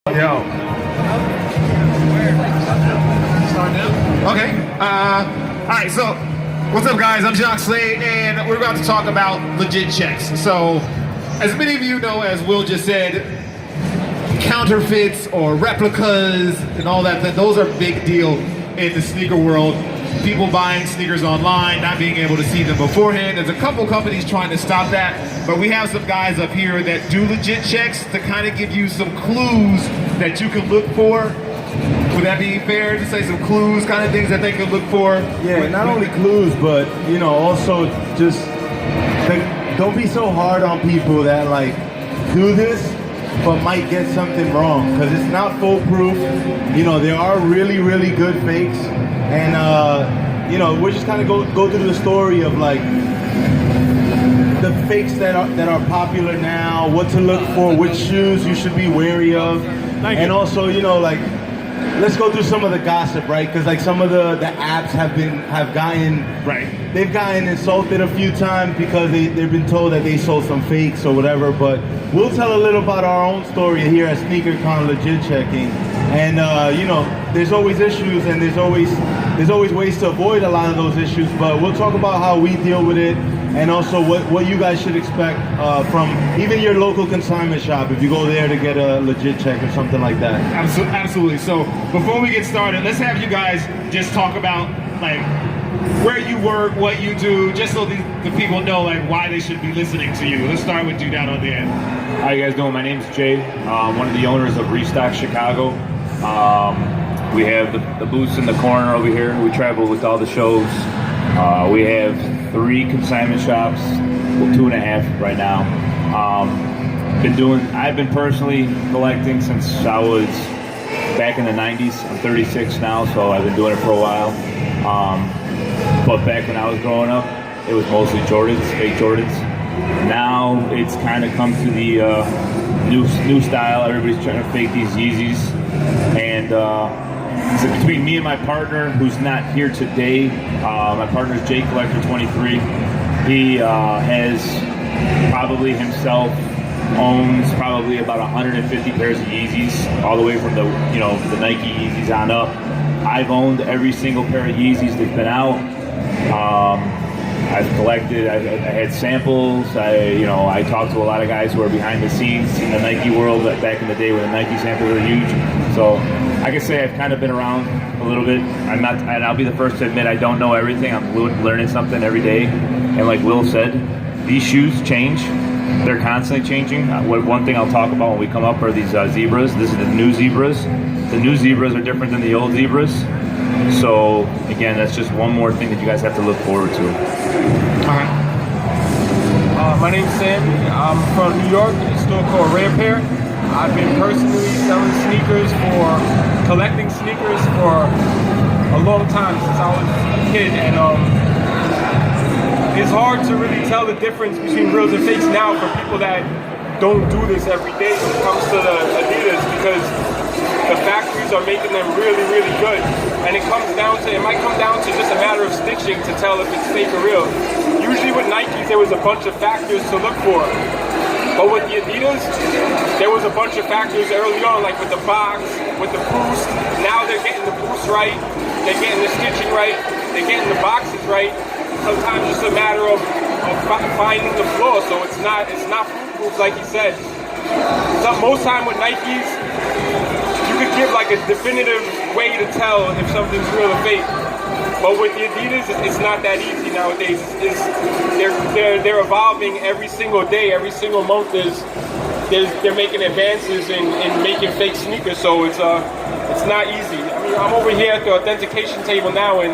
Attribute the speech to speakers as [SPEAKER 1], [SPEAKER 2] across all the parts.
[SPEAKER 1] Yo. Okay. All right. So, what's up, guys? I'm Jacques Slade, and we're about to talk about legit checks. So, as many of you know, as Will just said, counterfeits or replicas and all that, those are a big deal in the sneaker world. People buying sneakers online, not being able to see them beforehand. There's a couple companies trying to stop that, but we have some guys up here that do legit checks to kind of give you some clues that you can look for. Would that be fair to say some clues, kind of things that they can look for?
[SPEAKER 2] Yeah, not only clues, but also just don't be so hard on people that like do this but might get something wrong, because it's not foolproof. There are really, really good fakes, and we're just kind of go through the story of like the fakes that are popular now, what to look for, which shoes you should be wary of, and also let's go through some of the gossip, right? Because like some of the apps have gotten insulted a few times because they've been told that they sold some fakes or whatever. But we'll tell a little about our own story here at SneakerCon Legit Checking, and there's always issues, and there's always ways to avoid a lot of those issues. But we'll talk about how we deal with it, and also what you guys should expect from even your local consignment shop if you go there to get a legit check or something like that.
[SPEAKER 1] Absolutely. So before we get started, let's have you guys just talk about like where you work, what you do, just so the people know like why they should be listening to you. Let's start with dude down on the end.
[SPEAKER 3] How you guys doing? My name's Jay. I'm one of the owners of Restock Chicago. We have the booths in the corner over here. We travel with all the shows. We have 3 consignment shops, well 2.5 right now. I've been personally collecting since I was back in the 90s. I'm 36 now, so I've been doing it for a while. But back when I was growing up, it was mostly Jordans, fake Jordans. Now it's kind of come to the new style. Everybody's trying to fake these Yeezys, and so between me and my partner, who's not here today, my partner's Jay Collector 23. He has probably himself owns probably about 150 pairs of Yeezys, all the way from the Nike Yeezys on up. I've owned every single pair of Yeezys that's been out. I've collected. I had samples. I talked to a lot of guys who are behind the scenes in the Nike world back in the day when the Nike samples were huge. So I can say I've kind of been around a little bit. And I'll be the first to admit I don't know everything. I'm learning something every day. And like Will said, these shoes change. They're constantly changing. One thing I'll talk about when we come up are these zebras. This is the new zebras. The new zebras are different than the old zebras. So again, that's just one more thing that you guys have to look forward to.
[SPEAKER 1] All right.
[SPEAKER 4] My name's Sammy. I'm from New York. It's a store called Rare Pair. I've been personally selling sneakers collecting sneakers for a long time, since I was a kid, and it's hard to really tell the difference between reals and fakes now for people that don't do this every day when it comes to the Adidas, because the factories are making them really, really good. And it might come down to just a matter of stitching to tell if it's fake or real. Usually with Nikes, there was a bunch of factors to look for. But with the Adidas, there was a bunch of factors early on, like with the box, with the boost. Now they're getting the boost right, they're getting the stitching right, they're getting the boxes right. Sometimes it's a matter of finding the flaw, so it's not foolproof like he said. Most time with Nikes, you could give like a definitive way to tell if something's real or fake. But with the Adidas, it's not that easy nowadays. They're evolving every single day, every single month. They're making advances in making fake sneakers, so it's not easy. I mean, I'm over here at the authentication table now, and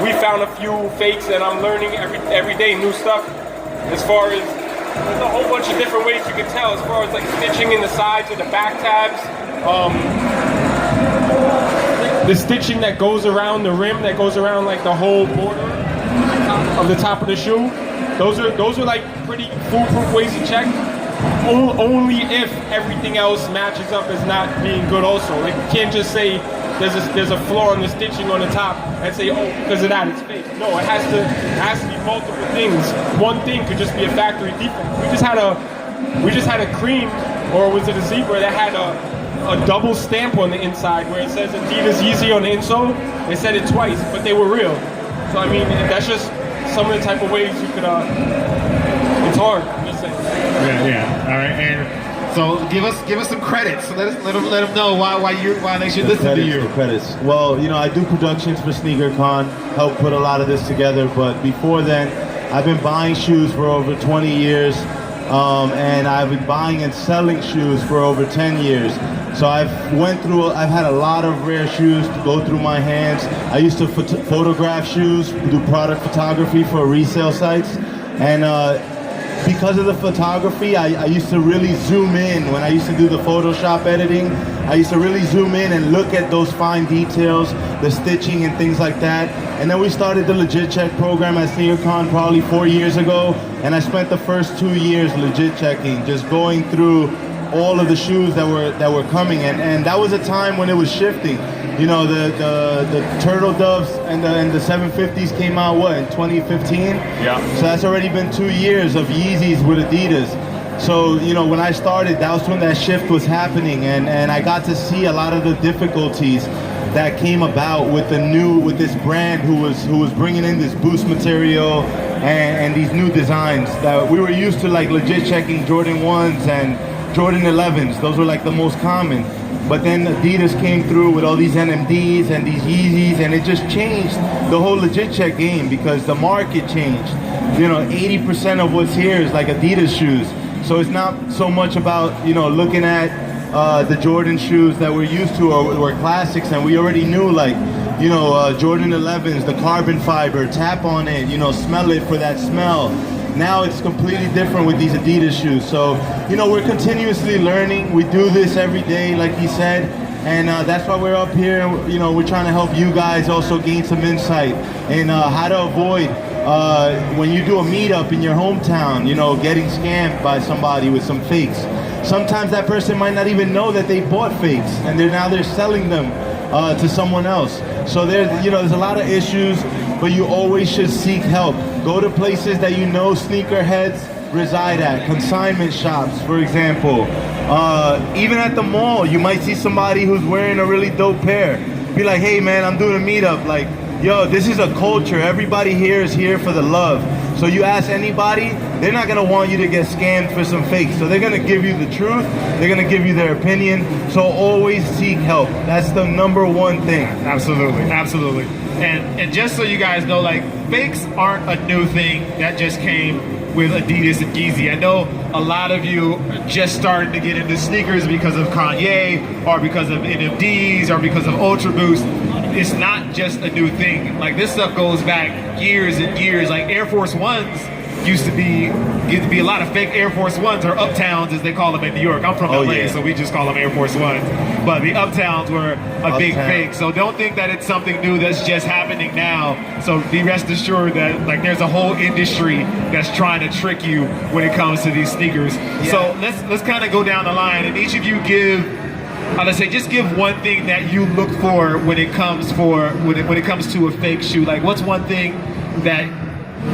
[SPEAKER 4] we found a few fakes, and I'm learning every day new stuff. As far as there's a whole bunch of different ways you can tell, as far as like stitching in the sides of the back tabs. The stitching that goes around the rim, that goes around like the whole border of the top of the shoe. Those are like pretty foolproof ways to check. Only if everything else matches up as not being good also. Like you can't just say there's a flaw in the stitching on the top and say, oh, because of that it's fake. No, it has to be multiple things. One thing could just be a factory defect. We just had a cream, or was it a zebra, that had a double stamp on the inside where it says Adidas Yeezy on the insole. They said it twice, but they were real. So I mean, that's just some of the type of ways you could. It's hard. I'm just saying.
[SPEAKER 1] Yeah. All right. And so give us some credits. Let them know why they should listen to you.
[SPEAKER 2] The credits. Well, you know, I do productions for SneakerCon, help put a lot of this together. But before then, I've been buying shoes for over 20 years. And I've been buying and selling shoes for over 10 years. So I've had a lot of rare shoes to go through my hands. I used to photograph shoes, do product photography for resale sites. And because of the photography, I used to really zoom in. When I used to do the Photoshop editing, I used to really zoom in and look at those fine details, the stitching and things like that. And then we started the Legit Check program at SneakerCon probably 4 years ago. And I spent the first 2 years legit checking, just going through all of the shoes that were coming. And that was a time when it was shifting. You know, the Turtle Doves and the 750s came out, what, in 2015?
[SPEAKER 3] Yeah.
[SPEAKER 2] So that's already been 2 years of Yeezys with Adidas. So, you know, when I started, that was when that shift was happening. And I got to see a lot of the difficulties that came about with this brand who was bringing in this boost material and these new designs that we were used to, like legit checking Jordan 1s and Jordan 11s. Those were like the most common. But then Adidas came through with all these NMDs and these Yeezys, and it just changed the whole legit check game because the market changed. You know, 80% of what's here is like Adidas shoes. So it's not so much about, you know, looking at the Jordan shoes that we're used to or were classics, and we already knew, like, you know, Jordan 11s, the carbon fiber, tap on it, you know, smell it for that smell. Now it's completely different with these Adidas shoes. So, you know, we're continuously learning. We do this every day, like he said, and that's why we're up here. You know, we're trying to help you guys also gain some insight in how to avoid when you do a meetup in your hometown, you know, getting scammed by somebody with some fakes. Sometimes that person might not even know that they bought fakes, and they're selling them to someone else. So there's a lot of issues, but you always should seek help. Go to places that you know sneakerheads reside at, consignment shops, for example. Even at the mall, you might see somebody who's wearing a really dope pair. Be like, hey man, I'm doing a meetup. Like, yo, this is a culture. Everybody here is here for the love. So you ask anybody, they're not gonna want you to get scammed for some fakes. So they're gonna give you the truth. They're gonna give you their opinion. So always seek help. That's the number one thing.
[SPEAKER 1] Absolutely. And just so you guys know, like, fakes aren't a new thing that just came with Adidas and Yeezy. I know a lot of you are just starting to get into sneakers because of Kanye or because of NMDs or because of Ultra Boost. It's not just a new thing. Like, this stuff goes back years and years. Like, Air Force Ones used to be a lot of fake Air Force Ones, or Uptowns as they call them in New York. I'm from LA, so we just call them Air Force Ones. But the Uptowns were a big fake. So don't think that it's something new that's just happening now. So be rest assured that, like, there's a whole industry that's trying to trick you when it comes to these sneakers. Yeah. So let's kind of go down the line, and each of you just give one thing that you look for when it comes to a fake shoe. Like, what's one thing that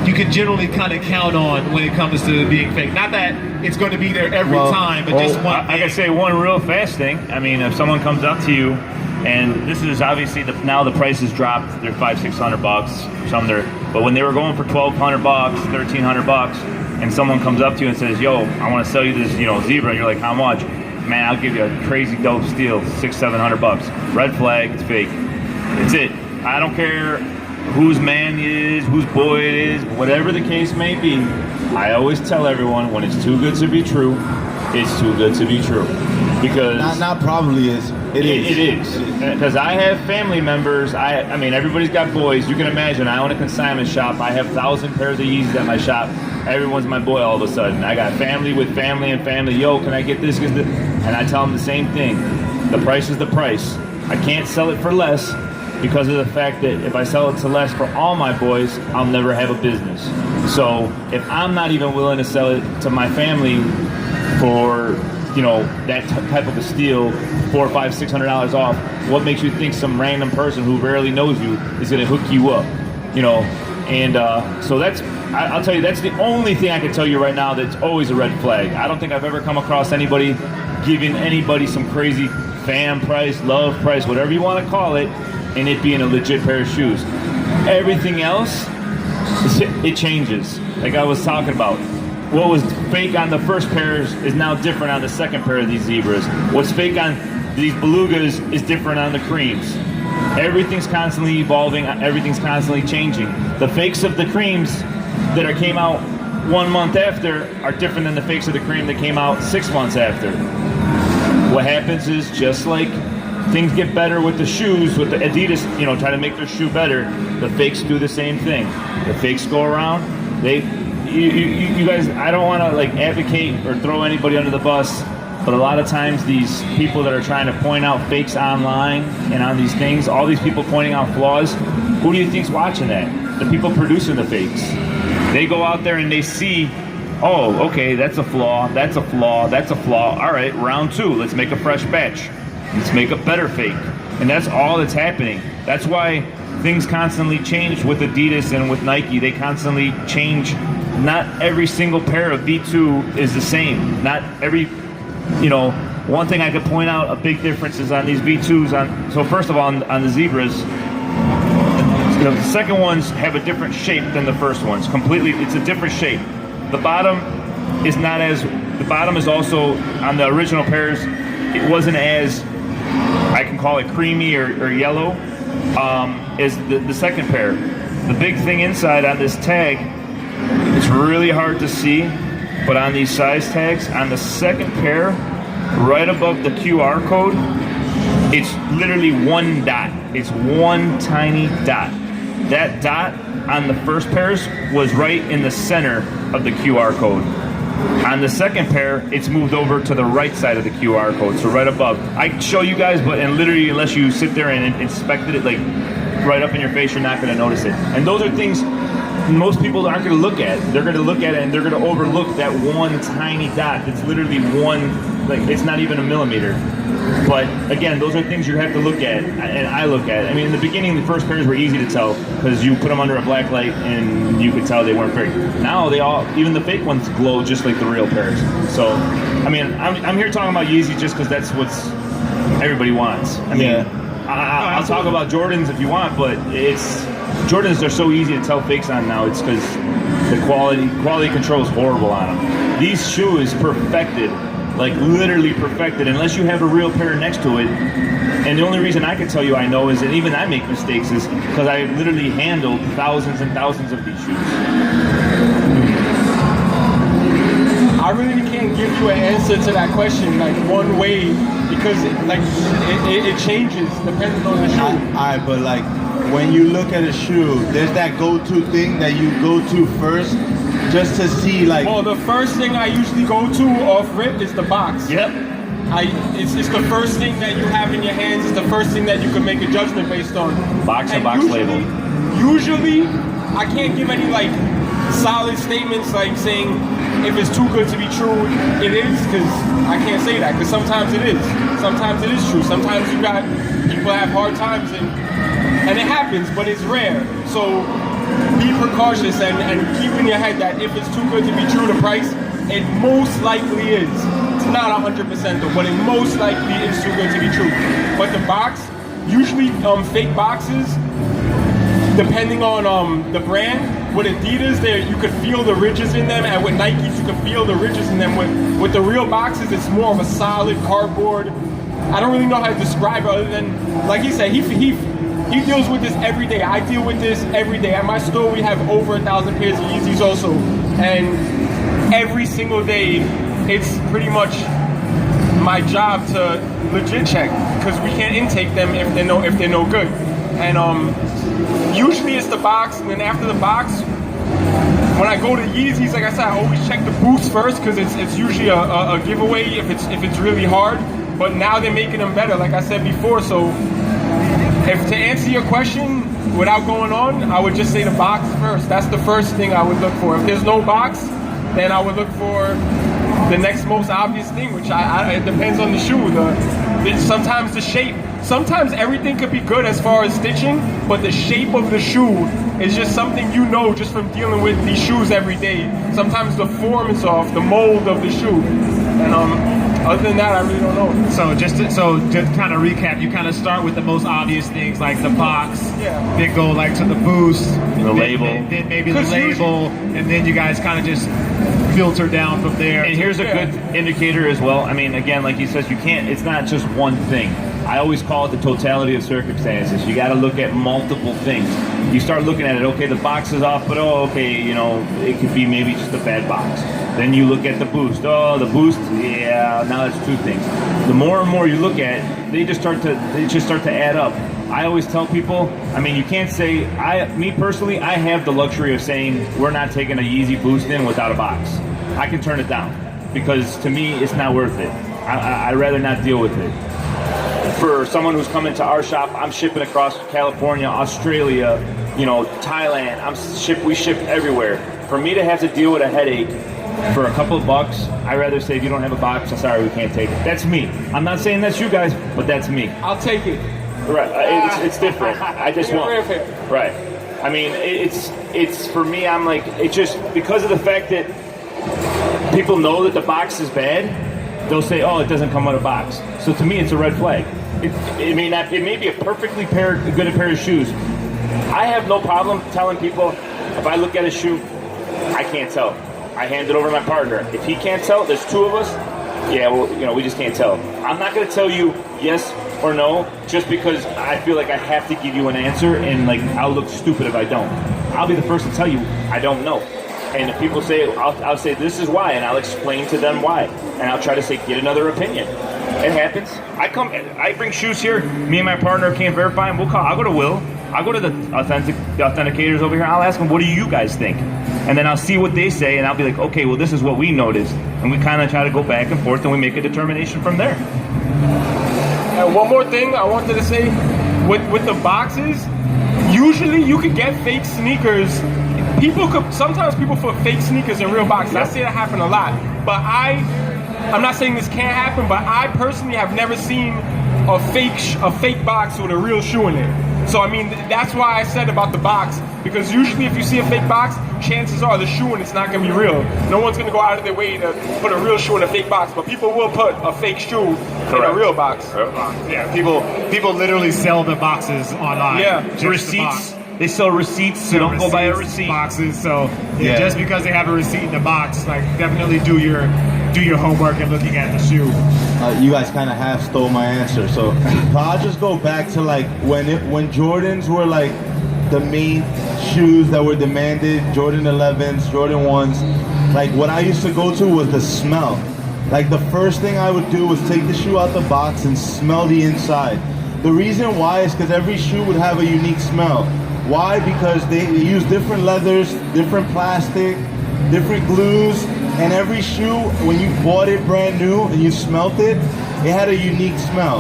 [SPEAKER 1] you can generally kind of count on when it comes to being fake? Not that it's going to be there every time, but just one thing.
[SPEAKER 3] I can say one real fast thing. I mean, if someone comes up to you, and this is obviously now the price has dropped. They're $500-600. But when they were going for $1,200, $1,300, and someone comes up to you and says, "Yo, I want to sell you this, Zebra," and you're like, "How much?" "Man, I'll give you a crazy dope steal, $600-700. Red flag, it's fake. It's it. I don't care whose man is, whose boy it is, whatever the case may be. I always tell everyone, when it's too good to be true, it's too good to be true. Because
[SPEAKER 2] not probably is. It is.
[SPEAKER 3] Because I have family members. I mean, everybody's got boys. You can imagine. I own a consignment shop. I have 1,000 pairs of Yeezys at my shop. Everyone's my boy all of a sudden. I got family with family and family. Yo, can I get this? And I tell them the same thing. The price is the price. I can't sell it for less, because of the fact that if I sell it to less for all my boys, I'll never have a business. So if I'm not even willing to sell it to my family for, that type of a steal, $400, $500, $600 off, what makes you think some random person who barely knows you is gonna hook you up? And so I'll tell you, that's the only thing I can tell you right now that's always a red flag. I don't think I've ever come across anybody giving anybody some crazy fan price, love price, whatever you want to call it, and it being a legit pair of shoes. Everything else, it changes. Like I was talking about, what was fake on the first pairs is now different on the second pair of these Zebras. What's fake on these Belugas is different on the Creams. Everything's constantly evolving, everything's constantly changing. The fakes of the Creams that came out 1 month after are different than the fakes of the Cream that came out 6 months after. What happens is, just like things get better with the shoes, with the Adidas, try to make their shoe better, the fakes do the same thing. The fakes go around, you guys, I don't want to like advocate or throw anybody under the bus, but a lot of times these people that are trying to point out fakes online and on these things, all these people pointing out flaws, who do you think's watching that? The people producing the fakes. They go out there and they see, oh, okay, that's a flaw, that's a flaw, that's a flaw. All right, round 2, let's make a fresh batch. Let's make a better fake. And that's all that's happening. That's why things constantly change with Adidas and with Nike. They constantly change. Not every single pair of V2 is the same. Not every, one thing I could point out, a big difference is on these V2s. So first of all, on the Zebras, the second ones have a different shape than the first ones. Completely, it's a different shape. The bottom is not as, the bottom is also, on the original pairs, it wasn't as, I can call it creamy or yellow, as the second pair. The big thing inside on this tag, it's really hard to see, but on these size tags, on the second pair, right above the QR code, it's literally one dot. It's one tiny dot. That dot on the first pairs was right in the center of the QR code. On the second pair, it's moved over to the right side of the QR code, so right above. I can show you guys, but literally, unless you sit there and inspect it, like right up in your face, you're not going to notice it. And those are things most people aren't going to look at. They're going to look at it and they're going to overlook that one tiny dot. It's literally one, like it's not even a millimeter. But again, those are things you have to look at, and I look at. I mean, in the beginning, the first pairs were easy to tell because you put them under a black light and you could tell they weren't fake. Now they all, even the fake ones, glow just like the real pairs. So, I mean, I'm here talking about Yeezy just because that's what everybody wants. I mean, I'll talk about Jordans if you want, but Jordans are so easy to tell fakes on now. It's because the quality control is horrible on them. These shoes perfected. Like literally perfected, unless you have a real pair next to it. And the only reason I can tell you I know is, and even I make mistakes, is because I literally handled thousands and thousands of these shoes.
[SPEAKER 4] I really can't give you an answer to that question like one way, because it changes depending on the shoe.
[SPEAKER 2] Alright, but like when you look at a shoe, there's that go-to thing that you go to first, just to see like.
[SPEAKER 4] Well, the first thing I usually go to off rip is the box.
[SPEAKER 3] Yep.
[SPEAKER 4] It's the first thing that you have in your hands. It's the first thing that you can make a judgment based on.
[SPEAKER 3] Box and box label.
[SPEAKER 4] Usually, I can't give any like solid statements like saying if it's too good to be true, it is, because I can't say that, because sometimes it is. Sometimes it is true. Sometimes you got people have hard times and it happens, but it's rare. So be precautious and keep in your head that if it's too good to be true, the price, it most likely is. It's not 100% though, but it most likely is too good to be true. But the box, usually fake boxes, depending on the brand, with Adidas, you could feel the ridges in them, and with Nikes, you could feel the ridges in them. With the real boxes, it's more of a solid cardboard. I don't really know how to describe it other than, like he said, he deals with this every day. I deal with this every day. At my store, we have over 1,000 pairs of Yeezys also. And every single day, it's pretty much my job to legit check, because we can't intake them if they're no good. And usually it's the box, and then after the box, when I go to Yeezys, like I said, I always check the boots first, because it's usually a giveaway if it's really hard. But now they're making them better, like I said before. So if to answer your question without going on, I would just say the box first. That's the first thing I would look for. If there's no box, then I would look for the next most obvious thing, which it depends on the shoe. Sometimes the shape. Sometimes everything could be good as far as stitching, but the shape of the shoe is just something you know just from dealing with these shoes every day. Sometimes the form is off, the mold of the shoe. And Other than that, I really don't know.
[SPEAKER 1] So just kind of recap, you kind of start with the most obvious things like the box,
[SPEAKER 4] Yeah.
[SPEAKER 1] then go like to the boost,
[SPEAKER 3] The label.
[SPEAKER 1] then maybe the
[SPEAKER 4] 'Cause
[SPEAKER 1] label, and then you guys kind of just filter down from there.
[SPEAKER 3] And here's a good indicator as well. I mean, again, like he says, you can't. It's not just one thing. I always call it the totality of circumstances. You got to look at multiple things. You start looking at it. Okay, the box is off, but okay, it could be maybe just a bad box. Then you look at the boost. Oh, the boost. Yeah, now that's two things. The more and more you look at, they just start to add up. I always tell people, I mean, you can't say, me personally, I have the luxury of saying we're not taking a Yeezy boost in without a box. I can turn it down because to me, it's not worth it. I'd rather not deal with it. For someone who's coming to our shop, I'm shipping across California, Australia, Thailand. We ship everywhere. For me to have to deal with a headache for a couple of bucks, I'd rather say if you don't have a box, I'm sorry, we can't take it. That's me. I'm not saying that's you guys, but that's me.
[SPEAKER 4] I'll take it.
[SPEAKER 3] Right, it's different. I just want. Right. I mean, it's for me. I'm like, it's just because of the fact that people know that the box is bad. They'll say, "Oh, it doesn't come with a box." So to me, it's a red flag. It may not. It may be a perfectly good pair of shoes. I have no problem telling people if I look at a shoe, I can't tell. I hand it over to my partner. If he can't tell, there's two of us. Yeah, well, we just can't tell. I'm not going to tell you yes or no just because I feel like I have to give you an answer, and like I'll look stupid if I don't. I'll be the first to tell you I don't know. And if people say, I'll say this is why, and I'll explain to them why, and I'll try to say get another opinion. It happens. I bring shoes here. Me and my partner can't verify them. I'll go to Will. I'll go to the authenticators over here. I'll ask them, what do you guys think? And then I'll see what they say, and I'll be like, okay, well, this is what we noticed. And we kind of try to go back and forth, and we make a determination from there.
[SPEAKER 4] And one more thing I wanted to say, with the boxes, usually you could get fake sneakers. Sometimes people put fake sneakers in real boxes. I see that happen a lot. But I'm not saying this can't happen, but I personally have never seen a fake box with a real shoe in it. So I mean, that's why I said about the box, because usually if you see a fake box, chances are the shoe in it's not going to be real. No one's going to go out of their way to put a real shoe in a fake box, but people will put a fake shoe in a real box.
[SPEAKER 1] Yeah, people literally sell the boxes online.
[SPEAKER 4] Yeah,
[SPEAKER 1] just
[SPEAKER 3] receipts. They sell receipts, so don't go buy a receipt.
[SPEAKER 1] Boxes, so just because they have a receipt in the box, like definitely do your homework and looking at the shoe.
[SPEAKER 2] You guys kind of half stole my answer, so I'll just go back to like when Jordans were like the main shoes that were demanded, Jordan 11s, Jordan 1s. Like what I used to go to was the smell. Like the first thing I would do was take the shoe out the box and smell the inside. The reason why is because every shoe would have a unique smell. Why? Because they use different leathers, different plastic, different glues, and every shoe, when you bought it brand new and you smelt it, it had a unique smell.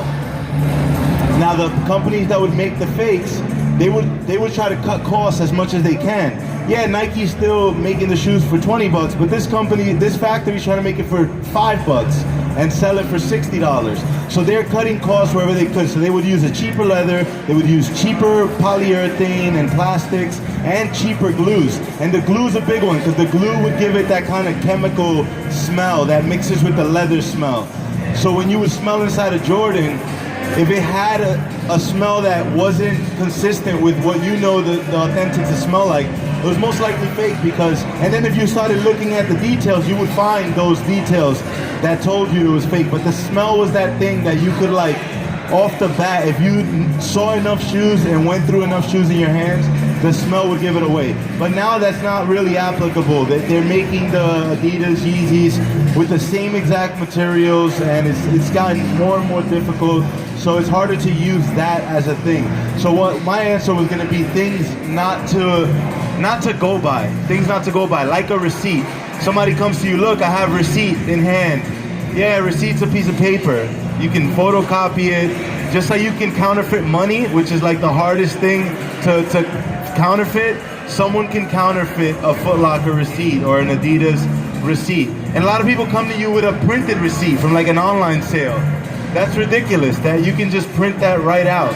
[SPEAKER 2] Now the companies that would make the fakes, they would try to cut costs as much as they can. Yeah, Nike's still making the shoes for 20 bucks, but this factory's trying to make it for $5 and sell it for $60. So they're cutting costs wherever they could. So they would use a cheaper leather, they would use cheaper polyurethane and plastics, and cheaper glues. And the glue's a big one, because the glue would give it that kind of chemical smell that mixes with the leather smell. So when you would smell inside a Jordan, if it had a smell that wasn't consistent with what you know the authentic to smell like, it was most likely fake. And then if you started looking at the details, you would find those details that told you it was fake. But the smell was that thing that you could, like, off the bat, if you saw enough shoes and went through enough shoes in your hands, the smell would give it away. But now that's not really applicable. They're making the Adidas Yeezys with the same exact materials, and it's gotten more and more difficult. So it's harder to use that as a thing. So what my answer was going to be things not to go by. Things not to go by, like a receipt. Somebody comes to you, look, I have receipt in hand. Yeah, receipt's a piece of paper. You can photocopy it. Just like you can counterfeit money, which is like the hardest thing to counterfeit, someone can counterfeit a Foot Locker receipt or an Adidas receipt. And a lot of people come to you with a printed receipt from like an online sale. That's ridiculous that you can just print that right out.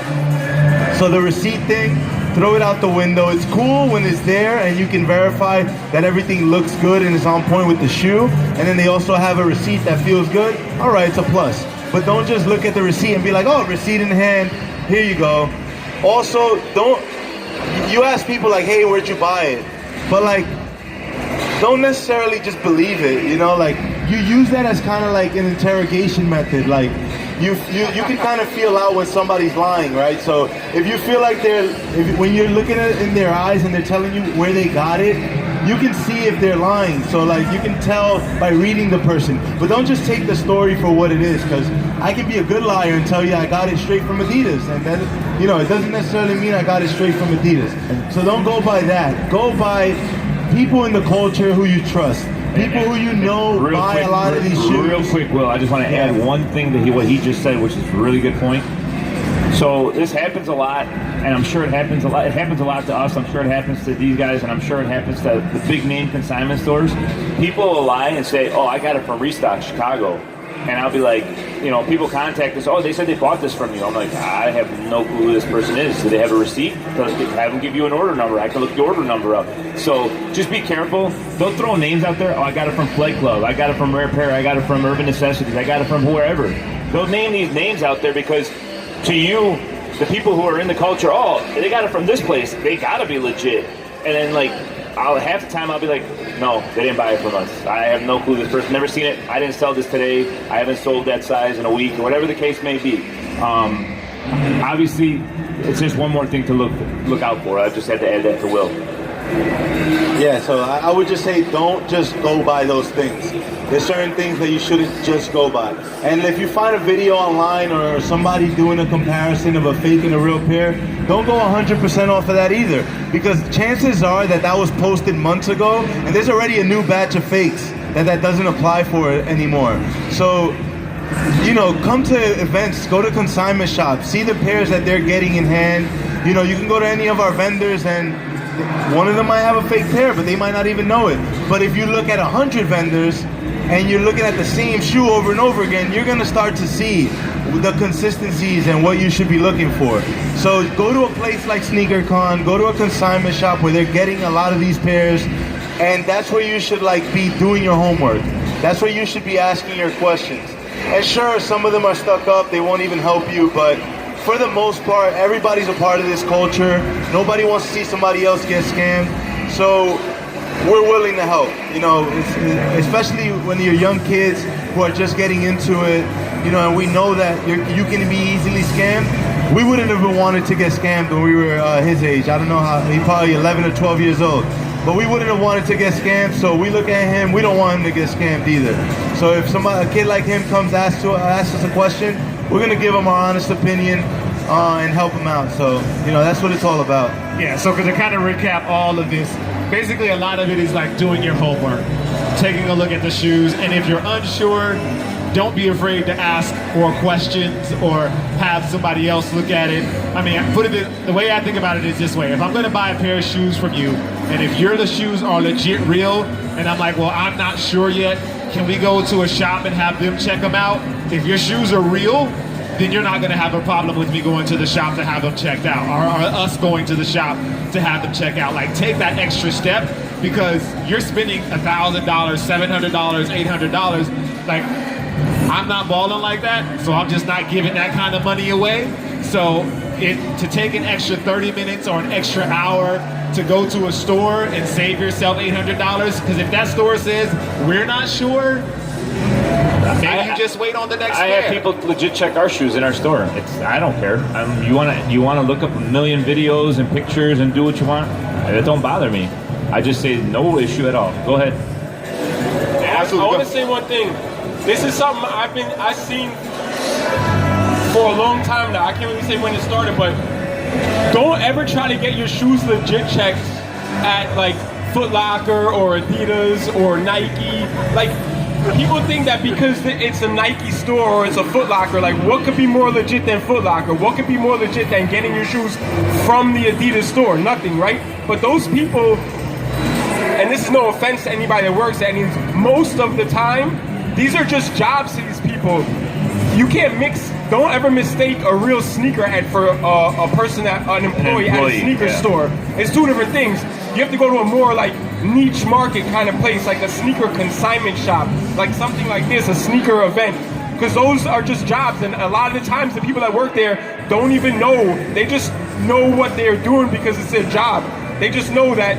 [SPEAKER 2] So the receipt thing, throw it out the window. It's cool when it's there and you can verify that everything looks good and is on point with the shoe. And then they also have a receipt that feels good. All right, it's a plus. But don't just look at the receipt and be like, oh, receipt in hand, here you go. Also, you ask people like, hey, where'd you buy it? But like, don't necessarily just believe it, you know, like you use that as kind of like an interrogation method. Like you can kind of feel out when somebody's lying, right? So if you feel like when you're looking at it in their eyes and they're telling you where they got it, you can see if they're lying. So like you can tell by reading the person, but don't just take the story for what it is, because I can be a good liar and tell you I got it straight from Adidas, and then, you know, it doesn't necessarily mean I got it straight from Adidas. So don't go by that. Go by people in the culture who you trust. People who you know buy a lot of these shoes.
[SPEAKER 3] Real quick, Will, I just want to add one thing to what he just said, which is a really good point. So this happens a lot, and I'm sure it happens a lot. It happens a lot to us. I'm sure it happens to these guys, and I'm sure it happens to the big name consignment stores. People will lie and say, oh, I got it from Restock Chicago. And I'll be like, you know, people contact us, oh, they said they bought this from you. I'm like, I have no clue who this person is. Do they have a receipt? Have them give you an order number. I can look the order number up. So just be careful. Don't throw names out there. Oh, I got it from Flight Club. I got it from Rare Pair. I got it from Urban Necessities. I got it from wherever. Don't name these names out there, because to you, the people who are in the culture, oh, they got it from this place. They got to be legit. And then, like, half the time I'll be like, no, they didn't buy it from us. I have no clue. This person, never seen it. I didn't sell this today. I haven't sold that size in a week, or whatever the case may be. Obviously, it's just one more thing to look out for. I just had to add that to Will.
[SPEAKER 2] Yeah, so I would just say don't just go by those things. There's certain things that you shouldn't just go by. And if you find a video online or somebody doing a comparison of a fake and a real pair, don't go 100% off of that either. Because chances are that was posted months ago, and there's already a new batch of fakes that doesn't apply for it anymore. So, you know, come to events, go to consignment shops, see the pairs that they're getting in hand. You know, you can go to any of our vendors and one of them might have a fake pair, but they might not even know it. But if you look at 100 vendors and you're looking at the same shoe over and over again, you're gonna start to see the consistencies and what you should be looking for. So go to a place like SneakerCon, go to a consignment shop where they're getting a lot of these pairs, and that's where you should like be doing your homework. That's where you should be asking your questions. And sure, some of them are stuck up, they won't even help you, but for the most part, everybody's a part of this culture. Nobody wants to see somebody else get scammed. So we're willing to help, you know, especially when you're young kids who are just getting into it, you know, and we know that you can be easily scammed. We wouldn't have wanted to get scammed when we were his age. I don't know how, he's probably 11 or 12 years old. But we wouldn't have wanted to get scammed, so we look at him, we don't want him to get scammed either. So if a kid like him comes asks us a question, we're gonna give him our honest opinion and help him out. So, you know, that's what it's all about.
[SPEAKER 1] Yeah, so to kind of recap all of this, basically a lot of it is like doing your homework, taking a look at the shoes, and if you're unsure, don't be afraid to ask more questions or have somebody else look at it. I mean, the way I think about it is this way. If I'm gonna buy a pair of shoes from you, and if the shoes are legit real, and I'm like, well, I'm not sure yet, can we go to a shop and have them check them out? If your shoes are real, then you're not gonna have a problem with me going to the shop to have them checked out, or us going to the shop to have them check out. Like, take that extra step, because you're spending $1,000, $700, $800. Like, I'm not balling like that, so I'm just not giving that kind of money away. So to take an extra 30 minutes or an extra hour to go to a store and save yourself $800, because if that store says, we're not sure, maybe you just wait on the next
[SPEAKER 3] I
[SPEAKER 1] pair.
[SPEAKER 3] have people legit check our shoes in our store. I don't care. You want to look up a million videos and pictures and do what you want? It don't bother me. I just say no issue at all. Go ahead.
[SPEAKER 4] I want to say one thing. This is something I've seen for a long time now. I can't really say when it started, but don't ever try to get your shoes legit checked at like Foot Locker or Adidas or Nike. Like, people think that because it's a Nike store or it's a Foot Locker, like, what could be more legit than Foot Locker? What could be more legit than getting your shoes from the Adidas store? Nothing, right? But those people, and this is no offense to anybody that works at Adidas, most of the time, these are just jobs to these people. You can't mix don't ever mistake a real sneakerhead for a person an employee at a
[SPEAKER 3] employee,
[SPEAKER 4] sneaker
[SPEAKER 3] yeah.
[SPEAKER 4] store. It's two different things. You have to go to a more like niche market kind of place, like a sneaker consignment shop, like something like this, a sneaker event. Because those are just jobs, and a lot of the times the people that work there don't even know. They just know what they're doing because it's their job. They just know that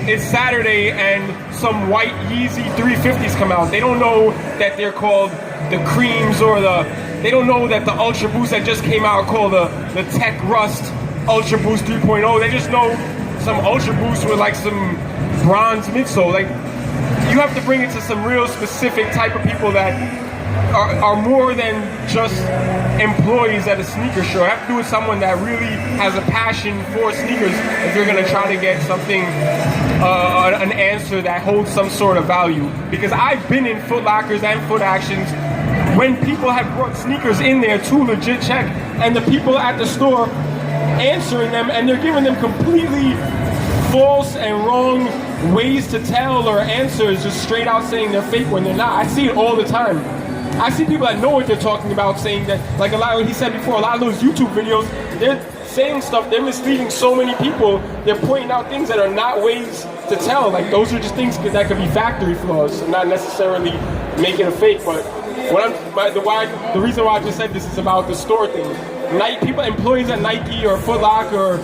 [SPEAKER 4] it's Saturday and some white Yeezy 350s come out. They don't know that they're called the Creams or they don't know that the Ultra Boost that just came out are called the Tech Rust Ultra Boost 3.0. They just know some Ultra Boost with like some bronze midsole. Like, you have to bring it to some real specific type of people that are more than just employees at a sneaker store. I have to do with someone that really has a passion for sneakers if you're going to try to get something, an answer that holds some sort of value. Because I've been in Foot Lockers and Foot Actions when people have brought sneakers in there to legit check, and the people at the store answering them, and they're giving them completely false and wrong ways to tell or answers, just straight out saying they're fake when they're not. I see it all the time. I see people that know what they're talking about saying that, like a lot, he said before, a lot of those YouTube videos, they're saying stuff, they're misleading so many people, they're pointing out things that are not ways to tell. Like, those are just things that could be factory flaws and not necessarily make it a fake. But the reason why I just said this is about the store thing. People, employees at Nike or Foot Locker,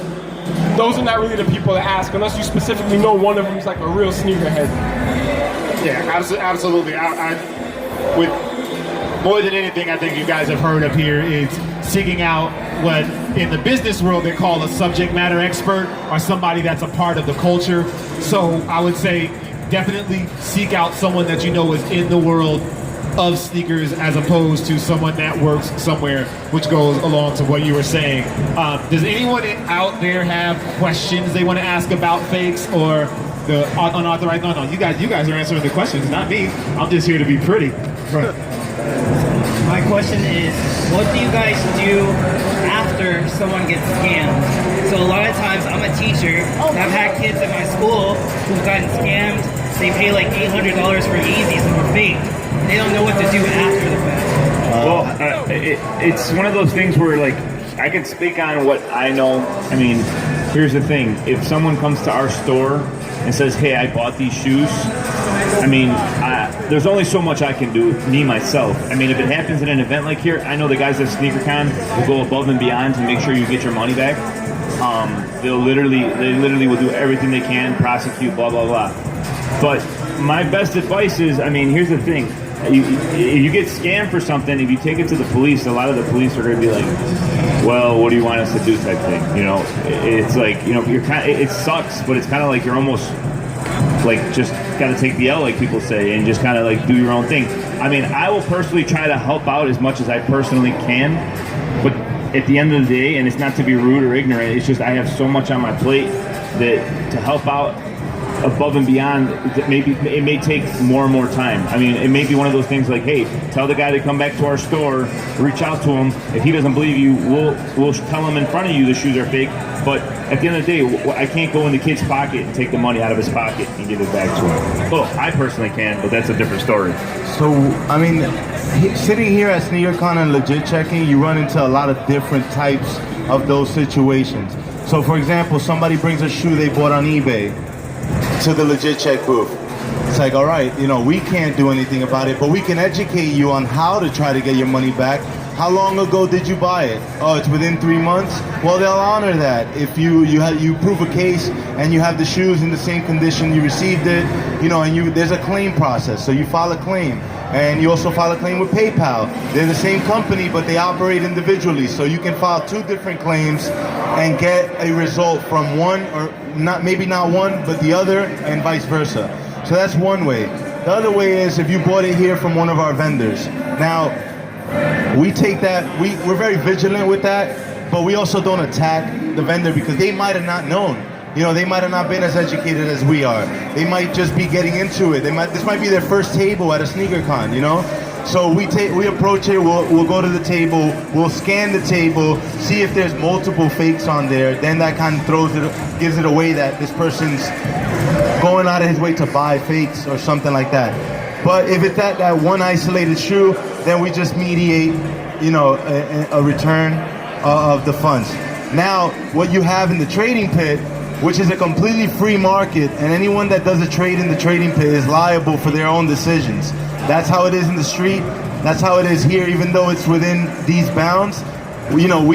[SPEAKER 4] those are not really the people to ask unless you specifically know one of them is like a real sneakerhead.
[SPEAKER 1] Yeah, absolutely. With more than anything, I think you guys have heard up here is seeking out what in the business world they call a subject matter expert, or somebody that's a part of the culture. So I would say definitely seek out someone that you know is in the world of sneakers as opposed to someone that works somewhere, which goes along to what you were saying. Does anyone out there have questions they want to ask about fakes or the unauthorized? No, you guys are answering the questions, not me. I'm just here to be pretty.
[SPEAKER 5] My question is, what do you guys do after someone gets scammed? So a lot of times, I'm a teacher, and I've had kids at my school who've gotten scammed. They pay like $800 for Yeezys and they're fake. They don't know what to do after the fact.
[SPEAKER 3] It's one of those things where, like, I can speak on what I know. I mean, here's the thing. If someone comes to our store and says, hey, I bought these shoes, I mean, there's only so much I can do, me, myself. I mean, if it happens at an event like here, I know the guys at SneakerCon will go above and beyond to make sure you get your money back. They literally will do everything they can, prosecute, blah, blah, blah. But my best advice is, I mean, here's the thing. You get scammed for something, if you take it to the police, a lot of the police are going to be like, well, what do you want us to do type thing, you know? It's like, you know, it sucks, but it's kind of like you're almost like just got to take the L, like people say, and just kind of like do your own thing. I mean, I will personally try to help out as much as I personally can, but at the end of the day, and it's not to be rude or ignorant, it's just I have so much on my plate that to help out above and beyond, maybe it may take more and more time. I mean, it may be one of those things like, hey, tell the guy to come back to our store, reach out to him. If he doesn't believe you, we'll tell him in front of you the shoes are fake. But at the end of the day, I can't go in the kid's pocket and take the money out of his pocket and give it back to him. Well, I personally can, but that's a different story.
[SPEAKER 2] So, I mean, sitting here at SneakerCon and legit checking, you run into a lot of different types of those situations. So, for example, somebody brings a shoe they bought on eBay to the legit check booth. It's like, all right, you know, we can't do anything about it, but we can educate you on how to try to get your money back. How long ago did you buy it? Oh, it's within 3 months? Well, they'll honor that. If you prove a case and you have the shoes in the same condition you received it, you know, and there's a claim process. So you file a claim. And you also file a claim with PayPal. They're the same company, but they operate individually. So you can file 2 different claims and get a result from one, or maybe not one, but the other, and vice versa. So that's one way. The other way is if you bought it here from one of our vendors. Now, we take that, we're very vigilant with that, but we also don't attack the vendor because they might have not known. You know, they might have not been as educated as we are. They might just be getting into it. This might be their first table at a SneakerCon, you know? So we approach it, we'll go to the table, we'll scan the table, see if there's multiple fakes on there, then that kind of gives it away that this person's going out of his way to buy fakes or something like that. But if it's that one isolated shoe, then we just mediate a return of the funds. Now, what you have in the trading pit, which is a completely free market, and anyone that does a trade in the trading pit is liable for their own decisions. That's how it is in the street. That's how it is here, even though it's within these bounds. We don't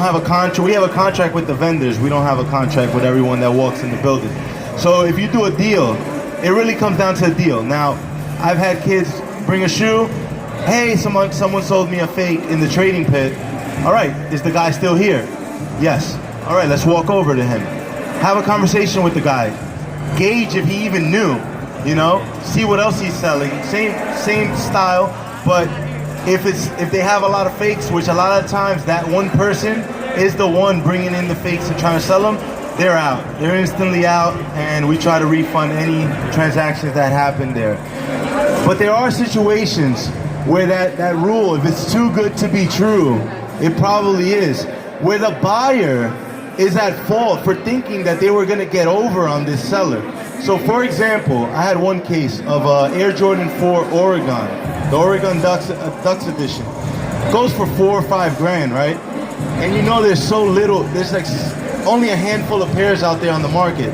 [SPEAKER 2] have a contract. We have a contract with the vendors. We don't have a contract with everyone that walks in the building. So if you do a deal, it really comes down to a deal. Now, I've had kids bring a shoe. Hey, someone sold me a fake in the trading pit. All right, is the guy still here? Yes. All right, let's walk over to him. Have a conversation with the guy. Gauge if he even knew, see what else he's selling. Same style, but if they have a lot of fakes, which a lot of times that one person is the one bringing in the fakes and trying to sell them, they're out. They're instantly out, and we try to refund any transactions that happen there. But there are situations where that rule, if it's too good to be true, it probably is, where the buyer is at fault for thinking that they were going to get over on this seller. So for example, I had one case of Air Jordan 4 Oregon, the Oregon Ducks edition. Goes for $4 or $5 grand, right? And there's so little, there's like only a handful of pairs out there on the market.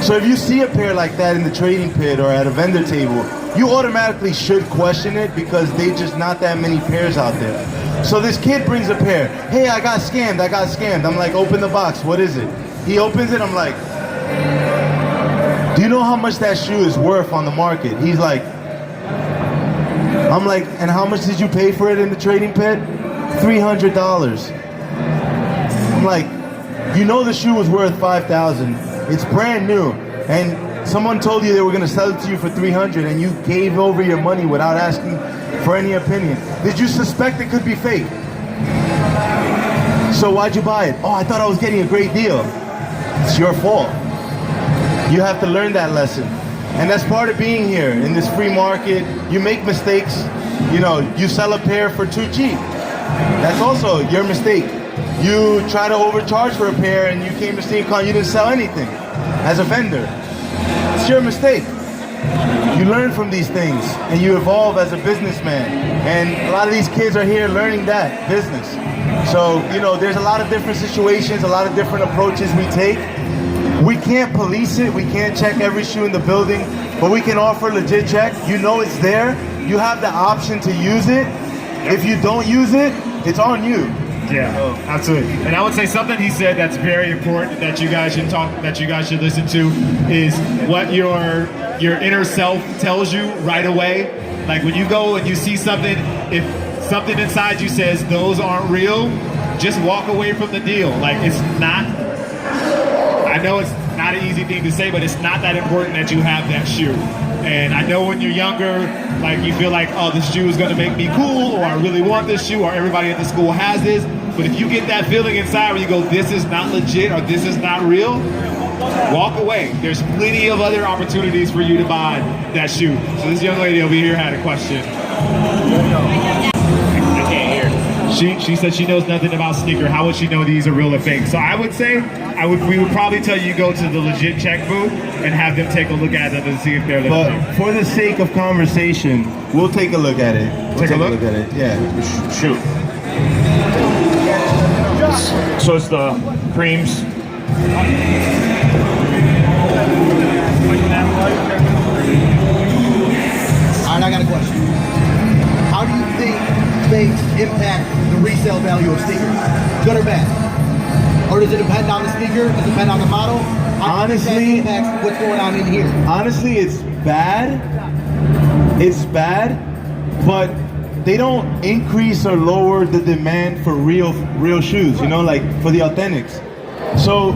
[SPEAKER 2] So if you see a pair like that in the trading pit or at a vendor table, you automatically should question it because there's just not that many pairs out there. So this kid brings a pair. Hey, I got scammed. I'm like, open the box. What is it? He opens it. I'm like, do you know how much that shoe is worth on the market? He's like, I'm like, and how much did you pay for it in the trading pit? $300. I'm like, the shoe was worth $5,000. It's brand new. And someone told you they were going to sell it to you for $300 and you gave over your money without asking for any opinion. Did you suspect it could be fake? So why'd you buy it? Oh, I thought I was getting a great deal. It's your fault. You have to learn that lesson. And that's part of being here in this free market. You make mistakes. You sell a pair for too cheap. That's also your mistake. You try to overcharge for a pair and you came to SneakerCon, you didn't sell anything as a vendor. It's your mistake. You learn from these things and you evolve as a businessman. And a lot of these kids are here learning that business. So, there's a lot of different situations, a lot of different approaches we take. We can't police it, we can't check every shoe in the building, but we can offer a legit check. It's there. You have the option to use it. If you don't use it, it's on you.
[SPEAKER 1] Yeah, absolutely. And I would say something he said that's very important that you guys should listen to is what your inner self tells you right away. Like when you go and you see something, if something inside you says those aren't real, just walk away from the deal. Like it's not, I know it's not an easy thing to say, but it's not that important that you have that shoe. And I know when you're younger, like you feel like, oh, this shoe is gonna make me cool, or I really want this shoe, or everybody at the school has this. But if you get that feeling inside where you go, this is not legit, or this is not real, walk away. There's plenty of other opportunities for you to buy that shoe. So this young lady over here had a question. I can't hear. She said she knows nothing about sneaker. How would she know these are real or fake? So I would say, we would probably tell you go to the legit check booth and have them take a look at them and see if they're legit.
[SPEAKER 2] But for the sake of conversation, we'll take a look at it.
[SPEAKER 1] Take a look
[SPEAKER 2] at it, yeah.
[SPEAKER 3] Shoot. So it's the creams.
[SPEAKER 6] Alright, I got a question. How do you think fakes impact the resale value of sneakers? Good or bad? Or does it depend on the sneaker? Does it depend on the model? How do you think
[SPEAKER 2] Honestly,
[SPEAKER 6] that impacts what's going on in here?
[SPEAKER 2] Honestly, it's bad. It's bad, but they don't increase or lower the demand for real shoes, like for the authentics. So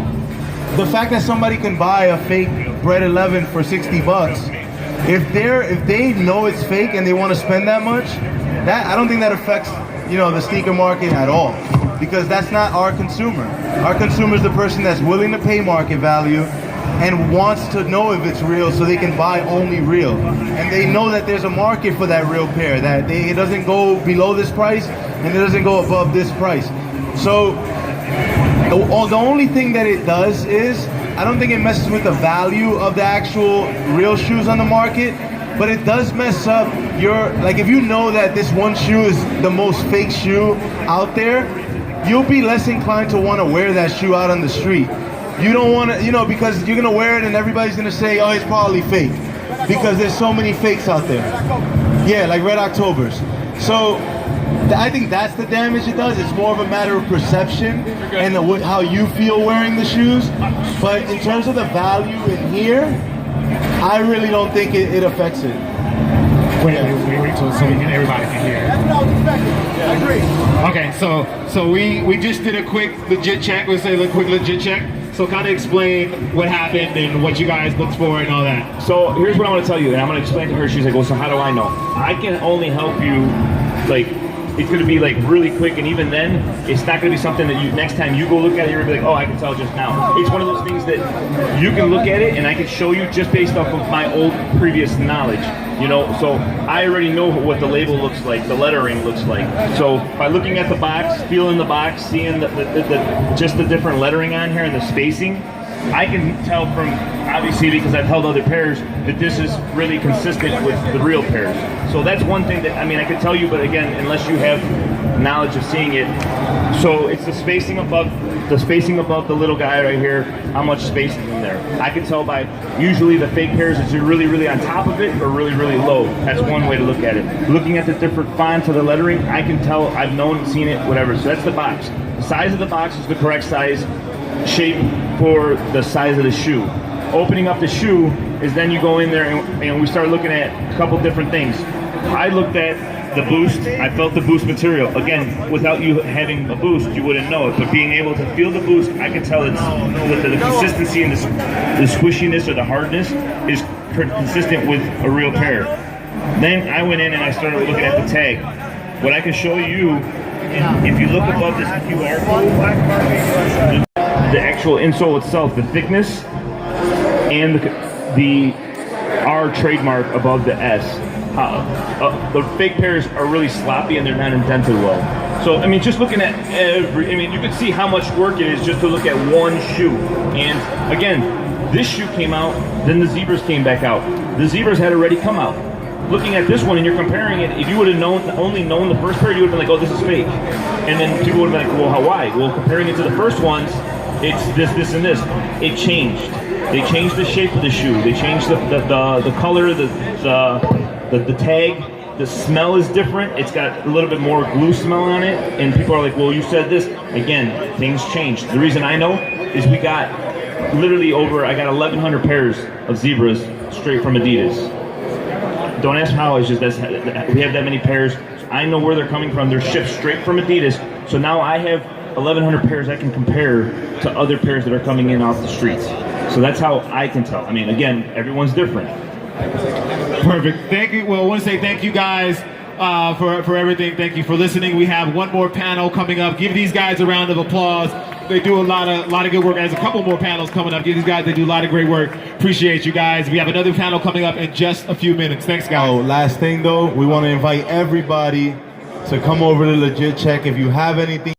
[SPEAKER 2] the fact that somebody can buy a fake Bread 11 for $60, if they know it's fake and they want to spend that much, I don't think that affects the sneaker market at all, because that's not our consumer. Our consumer is the person that's willing to pay market value and wants to know if it's real so they can buy only real. And they know that there's a market for that real pair, that it doesn't go below this price and it doesn't go above this price. So the only thing that it does is, I don't think it messes with the value of the actual real shoes on the market. but it does mess up your, like if you know that this one shoe is the most fake shoe out there, you'll be less inclined to want to wear that shoe out on the street. You don't want to, you know, because you're going to wear it and everybody's going to say, oh, it's probably fake. Because there's so many fakes out there. Yeah, like Red Octobers. So I think that's the damage it does. It's more of a matter of perception and how you feel wearing the shoes. But in terms of the value in here, I really don't think it affects it.
[SPEAKER 1] Wait till so everybody can hear.
[SPEAKER 6] That's what I was expecting. I agree.
[SPEAKER 1] Okay, so we just did a quick legit check. We'll say a quick legit check. So kind of explain what happened and what you guys looked for and all that.
[SPEAKER 3] So here's what I want to tell you, and I'm going to explain to her. She's like, well, so how do I know? I can only help you, like, it's going to be like really quick, and even then, it's not going to be something that you, next time you go look at it, you're going to be like, oh, I can tell just now. It's one of those things that you can look at it, and I can show you just based off of my old previous knowledge. You know, so I already know what the label looks like, the lettering looks like. So by looking at the box, feeling the box, seeing just the different lettering on here and the spacing, I can tell from, obviously because I've held other pairs, that this is really consistent with the real pairs. So that's one thing that, I mean, I could tell you, but again, unless you have knowledge of seeing it. So it's the spacing above the little guy right here, how much space is in there. I can tell by usually the fake pairs is really, really on top of it or really, really low. That's one way to look at it. Looking at the different fonts of the lettering, I can tell, I've known, seen it, whatever. So that's the box. The size of the box is the correct size shape for the size of the shoe. Opening up the shoe is then you go in there and we start looking at a couple different things. I looked at the boost. I felt the boost material. Again, without you having a boost, you wouldn't know it. But being able to feel the boost, I can tell it's the consistency and the squishiness or the hardness is consistent with a real pair. Then I went in and I started looking at the tag. What I can show you, if you look above this QR code, the actual insole itself, the thickness, and the R trademark above the S. The fake pairs are really sloppy and they're not indented well. So, I mean, just looking at you can see how much work it is just to look at one shoe. And again, this shoe came out, then the Zebras came back out. The Zebras had already come out. Looking at this one and you're comparing it, if you would have only known the first pair, you would have been like, oh, this is fake. And then people would have been like, well, why? Well, comparing it to the first ones, it's this, and this. It changed. They changed the shape of the shoe. They changed the color, the tag. The smell is different. It's got a little bit more glue smell on it. And people are like, well, you said this. Again, things changed. The reason I know is I got 1,100 pairs of Zebras straight from Adidas. Don't ask how, it's just we have that many pairs. I know where they're coming from. They're shipped straight from Adidas. So now I have 1,100 pairs I can compare to other pairs that are coming in off the streets. So that's how I can tell. I mean, again, everyone's different.
[SPEAKER 1] Perfect. Thank you. Well, I want to say thank you guys for everything. Thank you for listening. We have one more panel coming up. Give these guys a round of applause. They do a lot of good work. There's a couple more panels coming up. Give these guys, they do a lot of great work. Appreciate you guys. We have another panel coming up in just a few minutes. Thanks, guys.
[SPEAKER 2] Oh, last thing though, we want to invite everybody to come over to Legit Check. If you have anything